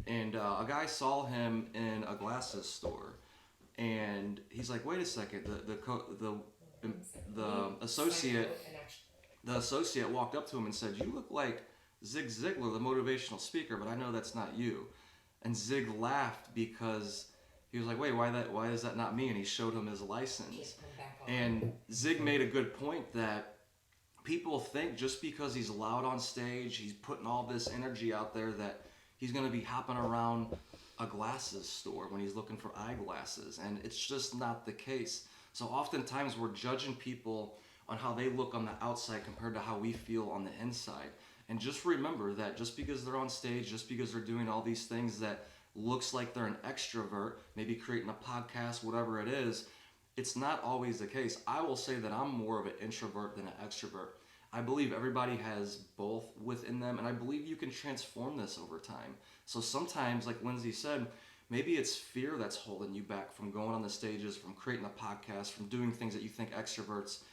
And a guy saw him in a glasses store, and he's like, "Wait a second!" The associate walked up to him and said, "You look like Zig Ziglar, the motivational speaker, but I know that's not you." And Zig laughed because he was like, "Wait, why is that not me?" And he showed him his license. And Zig made a good point that people think just because he's loud on stage, he's putting all this energy out there, that he's going to be hopping around a glasses store when he's looking for eyeglasses. And it's just not the case. So oftentimes we're judging people on how they look on the outside compared to how we feel on the inside. And just remember that just because they're on stage, just because they're doing all these things that looks like they're an extrovert, maybe creating a podcast, whatever it is, it's not always the case. I will say that I'm more of an introvert than an extrovert. I believe everybody has both within them, and I believe you can transform this over time. So sometimes, like Lindsay said, maybe it's fear that's holding you back from going on the stages, from creating a podcast, from doing things that you think extroverts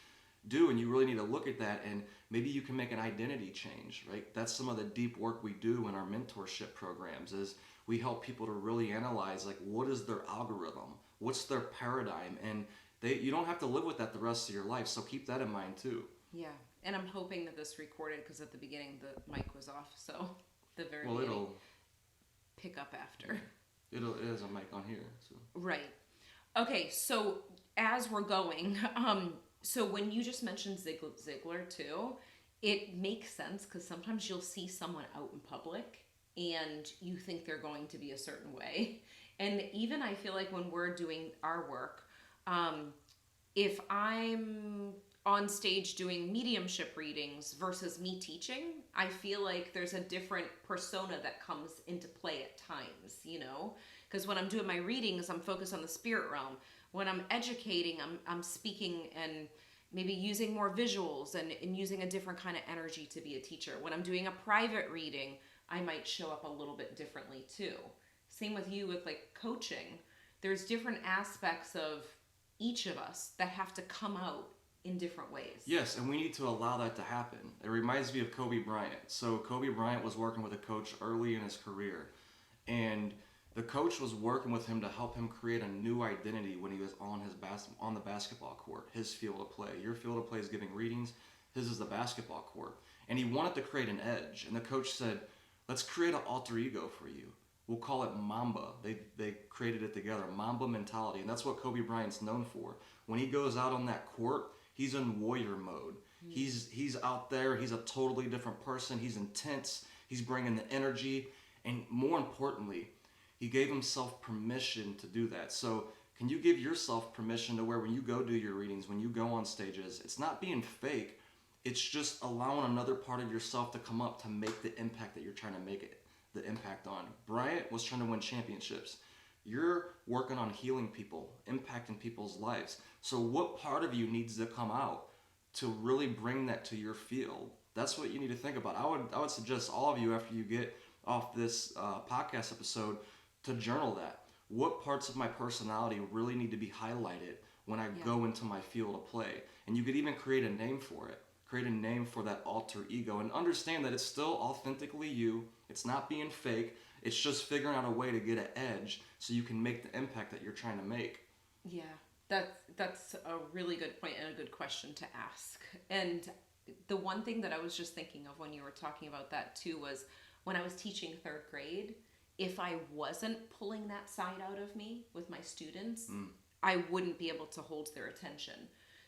do, and you really need to look at that, and maybe you can make an identity change, right? That's some of the deep work we do in our mentorship programs, is we help people to really analyze, like, what is their algorithm, what's their paradigm, and you don't have to live with that the rest of your life, so keep that in mind too. Yeah, and I'm hoping that this recorded, because at the beginning the mic was off, so the very Well, beginning it'll pick up after. it is a mic on here, so. Right. Okay, so as we're going, so when you just mentioned Ziglar too, it makes sense because sometimes you'll see someone out in public and you think they're going to be a certain way. And even I feel like when we're doing our work, if I'm on stage doing mediumship readings versus me teaching, I feel like there's a different persona that comes into play at times, you know? Because when I'm doing my readings, I'm focused on the spirit realm. When I'm educating, I'm speaking and maybe using more visuals and using a different kind of energy to be a teacher. When I'm doing a private reading, I might show up a little bit differently too. Same with you with like coaching. There's different aspects of each of us that have to come out in different ways. Yes, and we need to allow that to happen. It reminds me of Kobe Bryant. So Kobe Bryant was working with a coach early in his career, and the coach was working with him to help him create a new identity when he was on on the basketball court, his field of play. Your field of play is giving readings, his is the basketball court. And he wanted to create an edge, and the coach said, "Let's create an alter ego for you. We'll call it Mamba." They created it together, Mamba mentality, and that's what Kobe Bryant's known for. When he goes out on that court, he's in warrior mode. He's out there. He's a totally different person. He's intense. He's bringing the energy, and more importantly, he gave himself permission to do that. So can you give yourself permission to where when you go do your readings, when you go on stages, it's not being fake. It's just allowing another part of yourself to come up to make the impact that you're trying to make it, the impact on. Bryant was trying to win championships. You're working on healing people, impacting people's lives. So what part of you needs to come out to really bring that to your field? That's what you need to think about. I would suggest all of you, after you get off this podcast episode, to journal that. What parts of my personality really need to be highlighted when I go into my field of play? And you could even create a name for it. Create a name for that alter ego, and understand that it's still authentically you. It's not being fake. It's just figuring out a way to get an edge so you can make the impact that you're trying to make. Yeah, that's a really good point and a good question to ask. And the one thing that I was just thinking of when you were talking about that too was when I was teaching third grade, if I wasn't pulling that side out of me with my students, I wouldn't be able to hold their attention.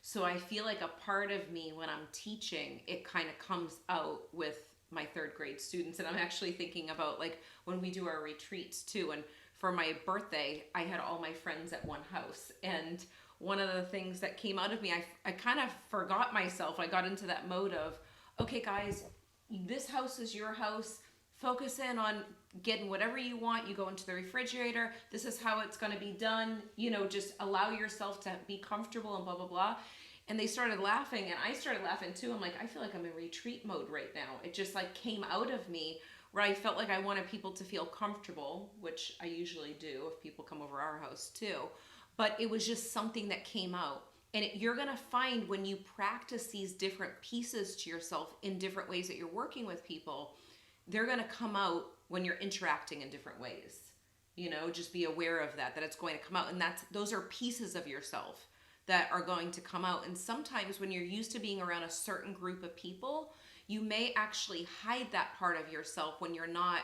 So I feel like a part of me when I'm teaching, it kind of comes out with my third grade students. And I'm actually thinking about like when we do our retreats too. And for my birthday, I had all my friends at one house. And one of the things that came out of me, I kind of forgot myself. I got into that mode of, okay, guys, this house is your house. Focus in on getting whatever you want. You go into the refrigerator. This is how it's going to be done. You know, just allow yourself to be comfortable and blah, blah, blah. And they started laughing and I started laughing too. I'm like, I feel like I'm in retreat mode right now. It just like came out of me where I felt like I wanted people to feel comfortable, which I usually do if people come over our house too. But it was just something that came out. And you're going to find when you practice these different pieces to yourself in different ways that you're working with people, they're going to come out when you're interacting in different ways. You know, just be aware of that it's going to come out. And those are pieces of yourself that are going to come out. And sometimes when you're used to being around a certain group of people, you may actually hide that part of yourself when you're not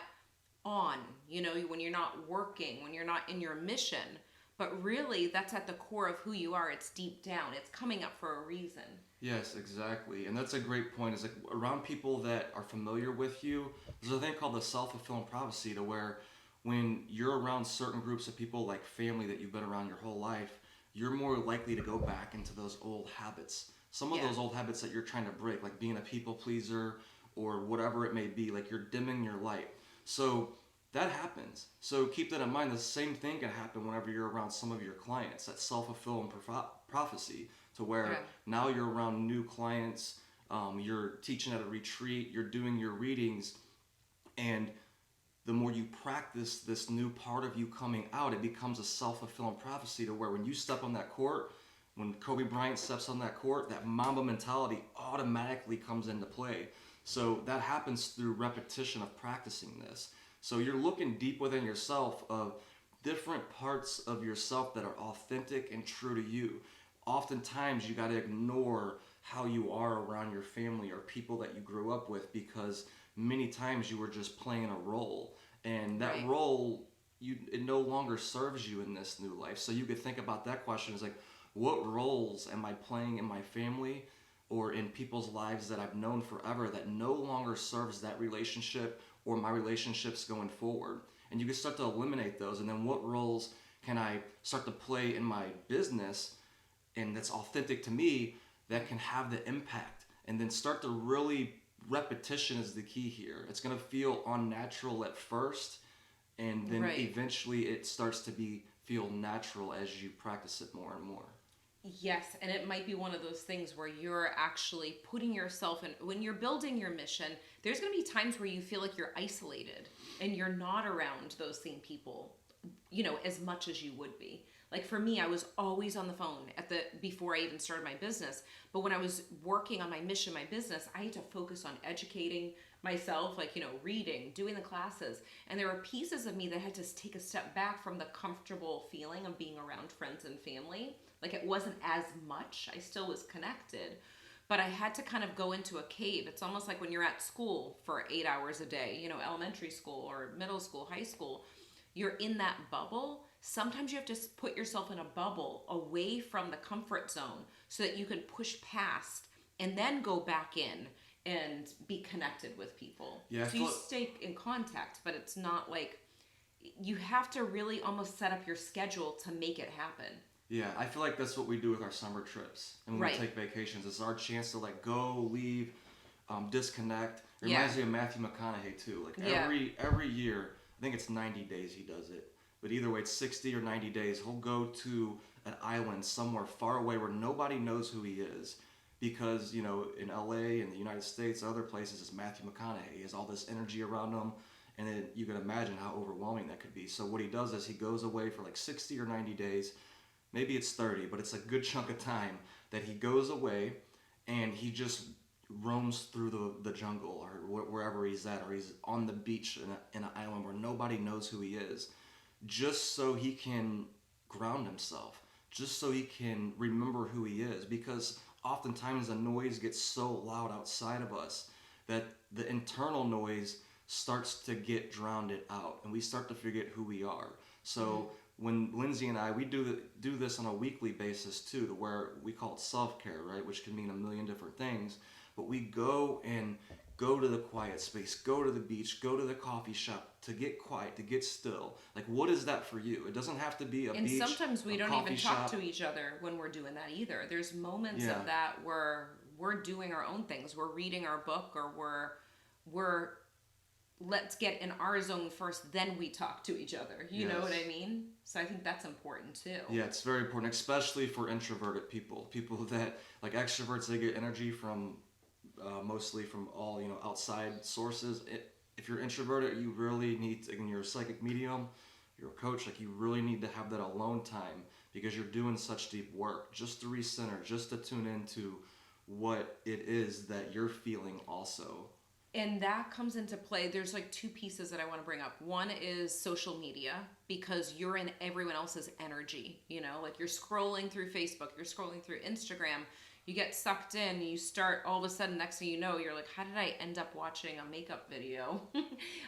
on, you know, when you're not working, when you're not in your mission. But really, that's at the core of who you are. It's deep down. It's coming up for a reason. Yes, exactly. And that's a great point. Is like around people that are familiar with you, there's a thing called the self-fulfilling prophecy, to where when you're around certain groups of people, like family that you've been around your whole life, you're more likely to go back into those old habits. Some of those old habits that you're trying to break, like being a people pleaser or whatever it may be, like you're dimming your light. So that happens. So keep that in mind. The same thing can happen whenever you're around some of your clients. That self-fulfilling prophecy, to where now you're around new clients, you're teaching at a retreat, you're doing your readings, and the more you practice this new part of you coming out, it becomes a self-fulfilling prophecy, to where when you step on that court, when Kobe Bryant steps on that court, that Mamba mentality automatically comes into play. So that happens through repetition of practicing this. So you're looking deep within yourself of different parts of yourself that are authentic and true to you. Oftentimes you got to ignore how you are around your family or people that you grew up with, because many times you were just playing a role, and that role, it no longer serves you in this new life. So you could think about that question as like, what roles am I playing in my family or in people's lives that I've known forever that no longer serves that relationship or my relationships going forward? And you can start to eliminate those, and then what roles can I start to play in my business and that's authentic to me, that can have the impact, and then start to really, repetition is the key here. It's going to feel unnatural at first, and then eventually it starts to feel natural as you practice it more and more. Yes, and it might be one of those things where you're actually putting yourself in, when you're building your mission, there's going to be times where you feel like you're isolated and you're not around those same people, you know, as much as you would be. Like for me, I was always on the phone before I even started my business. But when I was working on my mission, my business, I had to focus on educating myself, like, you know, reading, doing the classes. And there were pieces of me that had to take a step back from the comfortable feeling of being around friends and family. Like it wasn't as much. I still was connected, but I had to kind of go into a cave. It's almost like when you're at school for 8 hours a day, you know, elementary school or middle school, high school, you're in that bubble. Sometimes you have to put yourself in a bubble away from the comfort zone so that you can push past and then go back in and be connected with people. Yeah, so you stay in contact, but it's not like you have to really almost set up your schedule to make it happen. Yeah, I feel like that's what we do with our summer trips and when we take vacations. It's our chance to like go, leave, disconnect. It reminds me of Matthew McConaughey too. Like every year, I think it's 90 days he does it. But either way, it's 60 or 90 days. He'll go to an island somewhere far away where nobody knows who he is. Because, you know, in LA and the United States, other places, it's Matthew McConaughey. He has all this energy around him. And then you can imagine how overwhelming that could be. So what he does is he goes away for like 60 or 90 days. Maybe it's 30, but it's a good chunk of time that he goes away and he just roams through the jungle or wherever he's at, or he's on the beach in an island where nobody knows who he is, just so he can ground himself, just so he can remember who he is. Because oftentimes the noise gets so loud outside of us that the internal noise starts to get drowned out and we start to forget who we are. So when Lindsay and I, we do this on a weekly basis too, to where we call it self-care, right? Which can mean a million different things. But we go to the quiet space, go to the beach, go to the coffee shop to get quiet, to get still. Like, what is that for you? It doesn't have to be a beach. And sometimes we don't even talk shop. to each other when we're doing that either. There's moments of that where we're doing our own things. We're reading our book, or we're let's get in our zone first, then we talk to each other. You know what I mean? So I think that's important too. Yeah, it's very important, especially for introverted people. People that, like extroverts, they get energy from mostly from all, you know, outside sources. If you're introverted, you really need to, and you're a psychic medium, you're a coach, like you really need to have that alone time, because you're doing such deep work just to recenter, just to tune into what it is that you're feeling also. And that comes into play. There's like two pieces that I want to bring up. One is social media, because you're in everyone else's energy, you know, like you're scrolling through Facebook, you're scrolling through Instagram, you get sucked in, you start, all of a sudden, next thing you know, you're like, how did I end up watching a makeup video?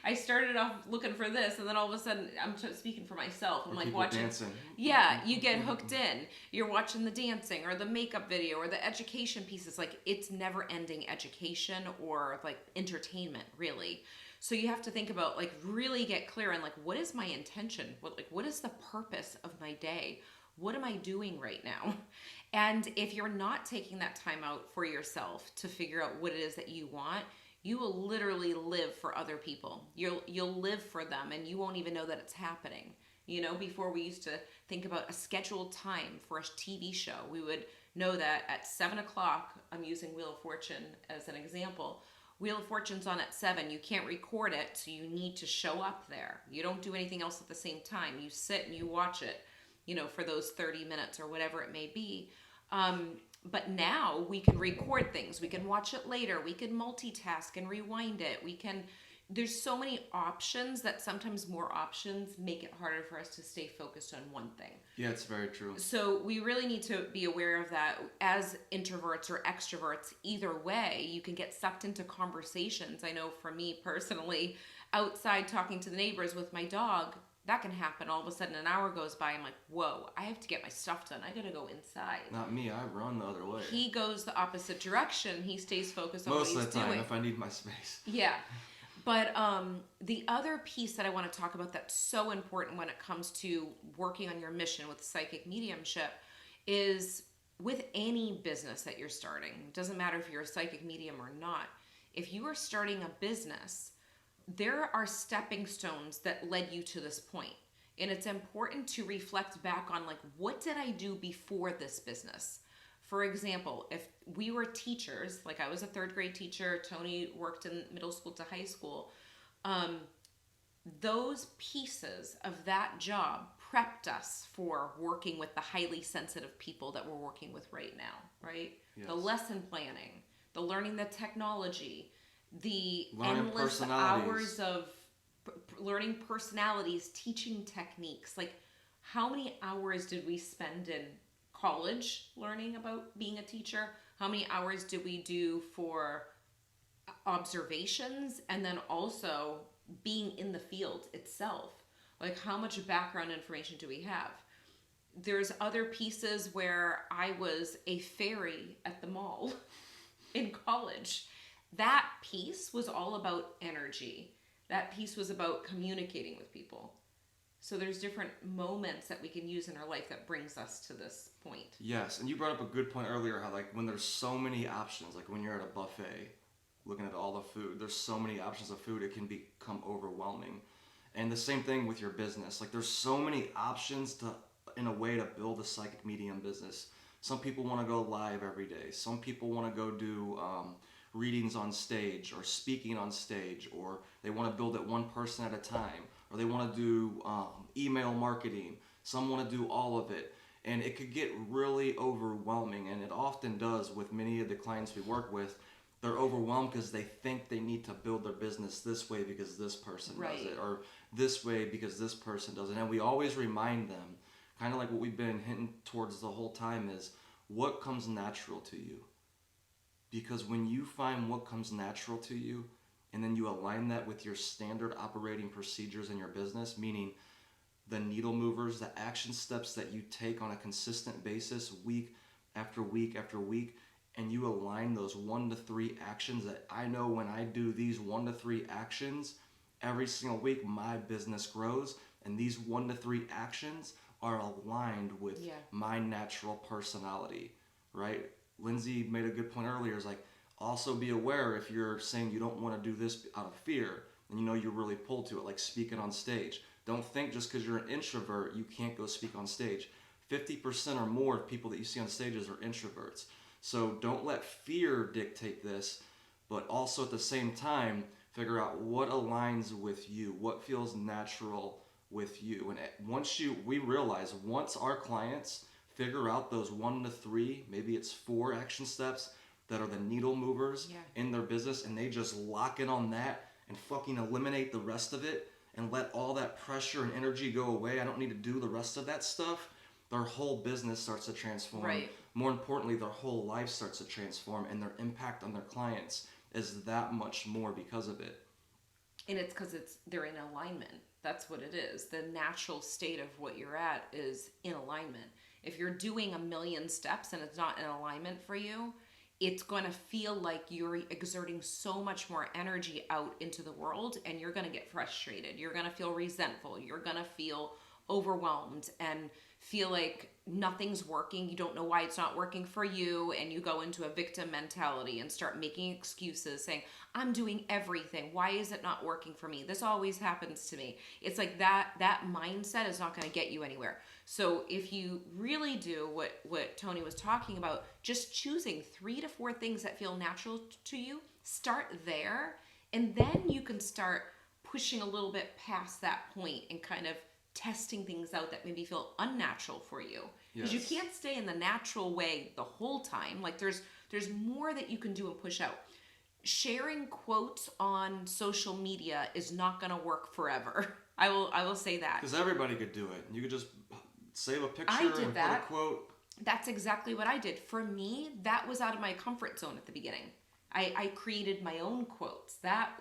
I started off looking for this, and then all of a sudden, I'm speaking for myself, I'm like watching dancing. Yeah, you get hooked in. You're watching the dancing or the makeup video or the education pieces. Like, it's never ending education or like entertainment, really. So you have to think about, like, really get clear on, like, what is my intention? What is the purpose of my day? What am I doing right now? And if you're not taking that time out for yourself to figure out what it is that you want, you will literally live for other people. You'll live for them, and you won't even know that it's happening. You know, before we used to think about a scheduled time for a TV show. We would know that at 7 o'clock, I'm using Wheel of Fortune as an example. Wheel of Fortune's on at 7. You can't record it, so you need to show up there. You don't do anything else at the same time. You sit and you watch it, you know, for those 30 minutes or whatever it may be. But now we can record things. We can watch it later. We can multitask and rewind it. There's so many options that sometimes more options make it harder for us to stay focused on one thing. Yeah, it's very true. So we really need to be aware of that as introverts or extroverts. Either way, you can get sucked into conversations. I know for me personally, outside talking to the neighbors with my dog, that can happen. All of a sudden, an hour goes by. I'm like, whoa, I have to get my stuff done. I got to go inside. Not me. I run the other way. He goes the opposite direction. He stays focused on Most what he's of the time, doing. if I need my space. Yeah. But the other piece that I want to talk about that's so important when it comes to working on your mission with psychic mediumship is with any business that you're starting. It doesn't matter if you're a psychic medium or not. If you are starting a business, there are stepping stones that led you to this point. And it's important to reflect back on, like, what did I do before this business? For example, if we were teachers, like I was a third grade teacher, Tony worked in middle school to high school, those pieces of that job prepped us for working with the highly sensitive people that we're working with right now, right? Yes. The lesson planning, the learning the technology, the learning endless hours of learning personalities, teaching techniques. Like, how many hours did we spend in college learning about being a teacher? How many hours did we do for observations, and then also being in the field itself? Like, how much background information do we have? There's other pieces where I was a fairy at the mall in college. That piece was all about energy. That piece was about communicating with people. So there's different moments that we can use in our life that brings us to this point. Yes, and you brought up a good point earlier, how, like, when there's so many options, like when you're at a buffet looking at all the food, there's so many options of food, it can become overwhelming. And the same thing with your business. Like, there's so many options in a way to build a psychic medium business. Some people want to go live every day. Some people want to go do readings on stage or speaking on stage, or they want to build it one person at a time, or they want to do email marketing. Some want to do all of it. And it could get really overwhelming, and it often does with many of the clients we work with. They're overwhelmed because they think they need to build their business this way because this person does it, or this way because this person does it. And we always remind them, kind of like what we've been hinting towards the whole time, is what comes natural to you. Because when you find what comes natural to you, and then you align that with your standard operating procedures in your business, meaning the needle movers, the action steps that you take on a consistent basis, week after week after week, and you align those 1 to 3 actions that I know when I do these 1 to 3 actions every single week, my business grows, and these 1 to 3 actions are aligned with my natural personality, right? Lindsay made a good point earlier, is like, also be aware if you're saying you don't want to do this out of fear, and you know you're really pulled to it, like speaking on stage. Don't think just because you're an introvert, you can't go speak on stage. 50% or more of people that you see on stages are introverts. So don't let fear dictate this, but also at the same time, figure out what aligns with you, what feels natural with you. And we realize once our clients figure out those 1 to 3, maybe it's 4 action steps that are the needle movers Yeah. in their business, and they just lock in on that and fucking eliminate the rest of it and let all that pressure and energy go away. I don't need to do the rest of that stuff. Their whole business starts to transform. Right. More importantly, their whole life starts to transform, and their impact on their clients is that much more because of it. And it's because they're in alignment. That's what it is. The natural state of what you're at is in alignment. If you're doing a million steps and it's not in alignment for you, it's going to feel like you're exerting so much more energy out into the world, and you're going to get frustrated. You're going to feel resentful. You're going to feel overwhelmed and feel like nothing's working. You don't know why it's not working for you, and you go into a victim mentality and start making excuses saying, I'm doing everything. Why is it not working for me? This always happens to me. It's like that mindset is not going to get you anywhere. So if you really do what Tony was talking about, just choosing 3 to 4 things that feel natural to you, start there, and then you can start pushing a little bit past that point and kind of testing things out that maybe feel unnatural for you. Because you can't stay in the natural way the whole time. Like there's more that you can do and push out. Sharing quotes on social media is not going to work forever. I will say that. Because everybody could do it. You could just save a picture I did and that. put a quote. That's exactly what I did. For me, that was out of my comfort zone at the beginning. I created my own quotes. That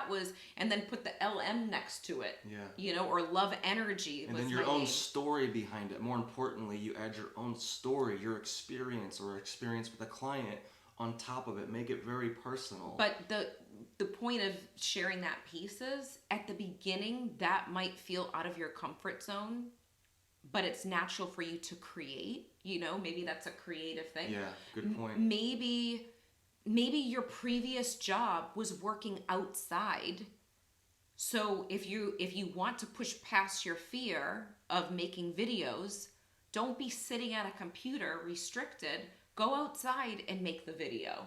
was, and then put the LM next to it. Yeah. You know, or love energy. And was then your my own name. story behind it. More importantly, you add your own story, your experience or experience with a client on top of it. Make it very personal. But the point of sharing that piece is, at the beginning, that might feel out of your comfort zone, but it's natural for you to create. You know, maybe that's a creative thing. Yeah, good point. Maybe your previous job was working outside. So if you want to push past your fear of making videos, don't be sitting at a computer restricted. Go outside and make the video.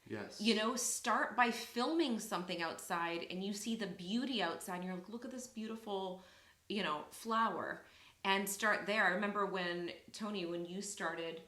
Yes. You know, start by filming something outside, and you see the beauty outside, and you're like, look at this beautiful, you know, flower, and start there. I remember when you started,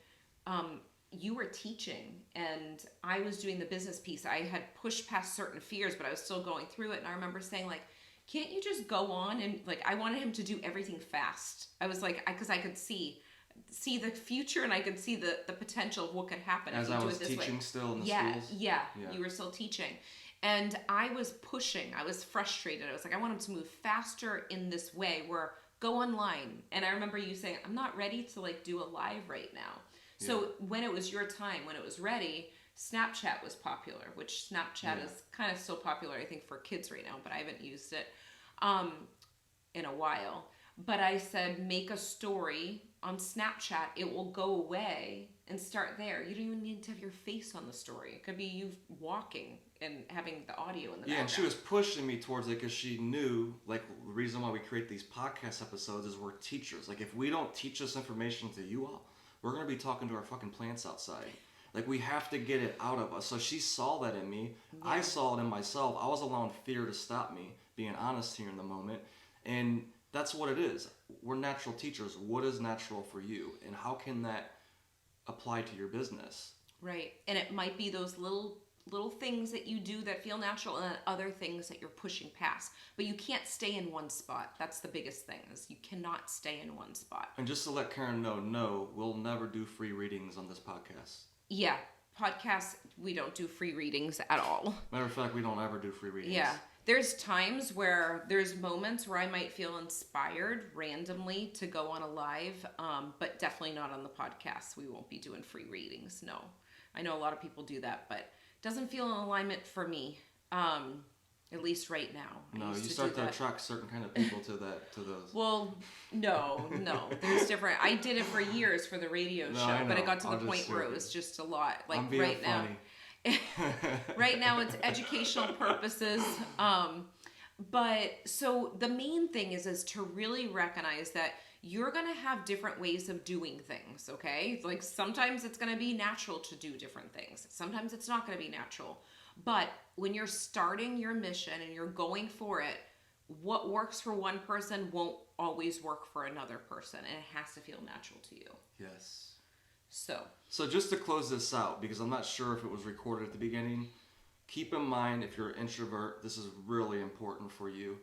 you were teaching, and I was doing the business piece. I had pushed past certain fears, but I was still going through it. And I remember saying, like, can't you just go on? And like, I wanted him to do everything fast. I was like, because I could see the future, and I could see the potential of what could happen As if you I do was it this way. teaching still in the Yeah, schools? yeah, Yeah. you were still teaching. And I was pushing. I was frustrated. I was like, I want him to move faster in this way, where go online. And I remember you saying, I'm not ready to like do a live right now. So when it was your time, when it was ready, Snapchat was popular, which Snapchat is kind of still popular, I think, for kids right now, but I haven't used it in a while. But I said, make a story on Snapchat. It will go away, and start there. You don't even need to have your face on the story. It could be you walking and having the audio in the background. Yeah, and she was pushing me towards it because she knew, like, the reason why we create these podcast episodes is we're teachers. Like, if we don't teach this information to you all, we're going to be talking to our fucking plants outside. Like, we have to get it out of us. So she saw that in me. Yeah. I saw it in myself. I was allowing fear to stop me, being honest here in the moment. And that's what it is. We're natural teachers. What is natural for you? And how can that apply to your business? Right. And it might be those little things that you do that feel natural, and then other things that you're pushing past. But you can't stay in one spot. That's the biggest thing, is you cannot stay in one spot. And just to let Karen know, no, we'll never do free readings on this podcast. Yeah. Podcasts, we don't do free readings at all. Matter of fact, we don't ever do free readings. Yeah. There's times where there's moments where I might feel inspired randomly to go on a live, but definitely not on the podcast. We won't be doing free readings. No. I know a lot of people do that, but it doesn't feel in alignment for me, at least right now. No, you start to attract certain kind of people to those. Well, no. There's different. I did it for years for the radio show, but it got to the point where it was just a lot. Like I'm being right funny. now. Right now it's educational purposes, but so the main thing is to really recognize that you're going to have different ways of doing things. Okay, like sometimes it's going to be natural to do different things, sometimes it's not going to be natural. But when you're starting your mission and you're going for it, what works for one person won't always work for another person, and it has to feel natural to you. Yes. So just to close this out, because I'm not sure if it was recorded at the beginning, keep in mind if you're an introvert, this is really important for you.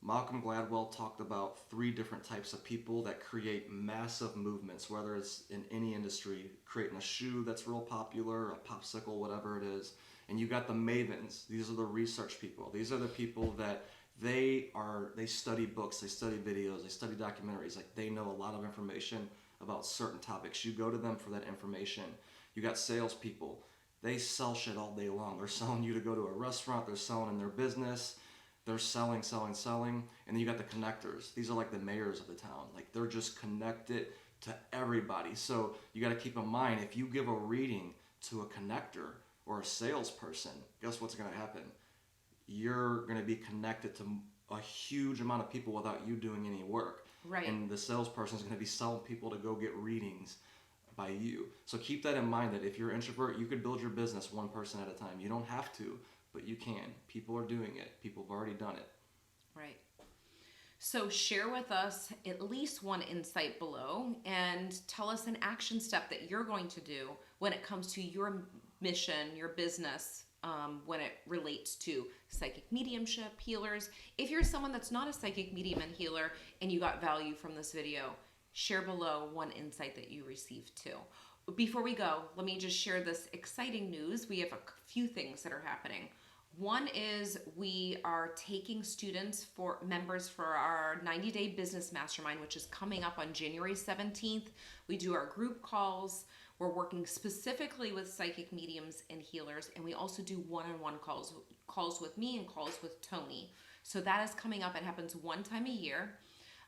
Malcolm Gladwell talked about 3 different types of people that create massive movements, whether it's in any industry, creating a shoe that's real popular, a popsicle, whatever it is. And you got the mavens. These are the research people. These are the people that they study books, they study videos, they study documentaries. Like, they know a lot of information about certain topics. You go to them for that information. You got salespeople. They sell shit all day long. They're selling you to go to a restaurant. They're selling in their business. They're selling. And then you got the connectors. These are like the mayors of the town. Like, they're just connected to everybody. So you got to keep in mind, if you give a reading to a connector or a salesperson, guess what's going to happen? You're going to be connected to a huge amount of people without you doing any work. Right. And the salesperson is going to be selling people to go get readings by you. So keep that in mind, that if you're an introvert, you could build your business one person at a time. You don't have to, but you can. People are doing it. People have already done it. Right. So share with us at least one insight below and tell us an action step that you're going to do when it comes to your mission, your business, when it relates to psychic mediumship, healers. If you're someone that's not a psychic medium and healer and you got value from this video, share below one insight that you received too. Before we go, let me just share this exciting news. We have a few things that are happening. One is we are taking members for our 90-day business mastermind, which is coming up on January 17th. We do our group calls. We're working specifically with psychic mediums and healers, and we also do one-on-one calls with me and calls with Tony. So that is coming up. It happens one time a year.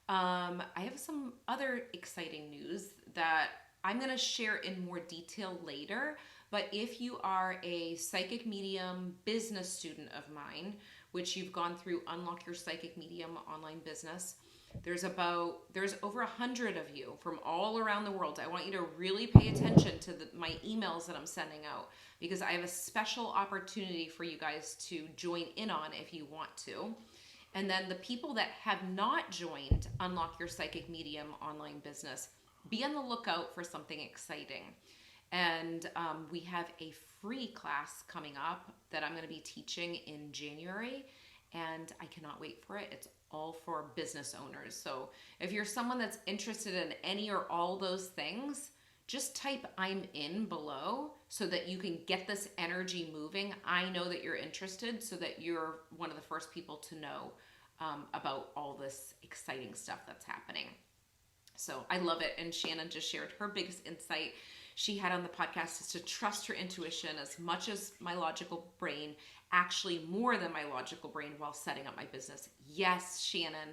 I have some other exciting news that I'm going to share in more detail later. But if you are a psychic medium business student of mine, which you've gone through Unlock Your Psychic Medium online business, there's over 100 of you from all around the world. I want you to really pay attention to my emails that I'm sending out, because I have a special opportunity for you guys to join in on if you want to. And then the people that have not joined Unlock Your Psychic Medium online business, be on the lookout for something exciting. And we have a free class coming up that I'm going to be teaching in January, and I cannot wait for it. It's all for business owners. So if you're someone that's interested in any or all those things, just type "I'm in" below so that you can get this energy moving. I know that you're interested, so that you're one of the first people to know about all this exciting stuff that's happening. So I love it. And Shannon just shared her biggest insight she had on the podcast is to trust her intuition as much as my logical brain, actually more than my logical brain, while setting up my business. Yes, Shannon.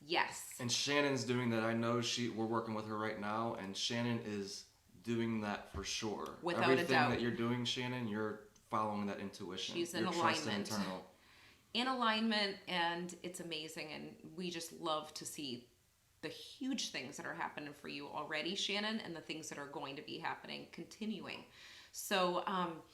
Yes. And Shannon's doing that. I know we're working with her right now, and Shannon is doing that for sure. Without a doubt. Everything that you're doing, Shannon, you're following that intuition. She's in alignment. In alignment, and it's amazing. And we just love to see the huge things that are happening for you already, Shannon, and the things that are going to be happening, continuing. So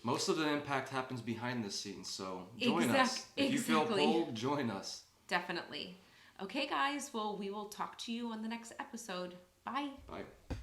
most of the impact happens behind the scenes, so join us. If you feel pulled, join us. Definitely. Okay, guys, well, we will talk to you on the next episode. Bye. Bye.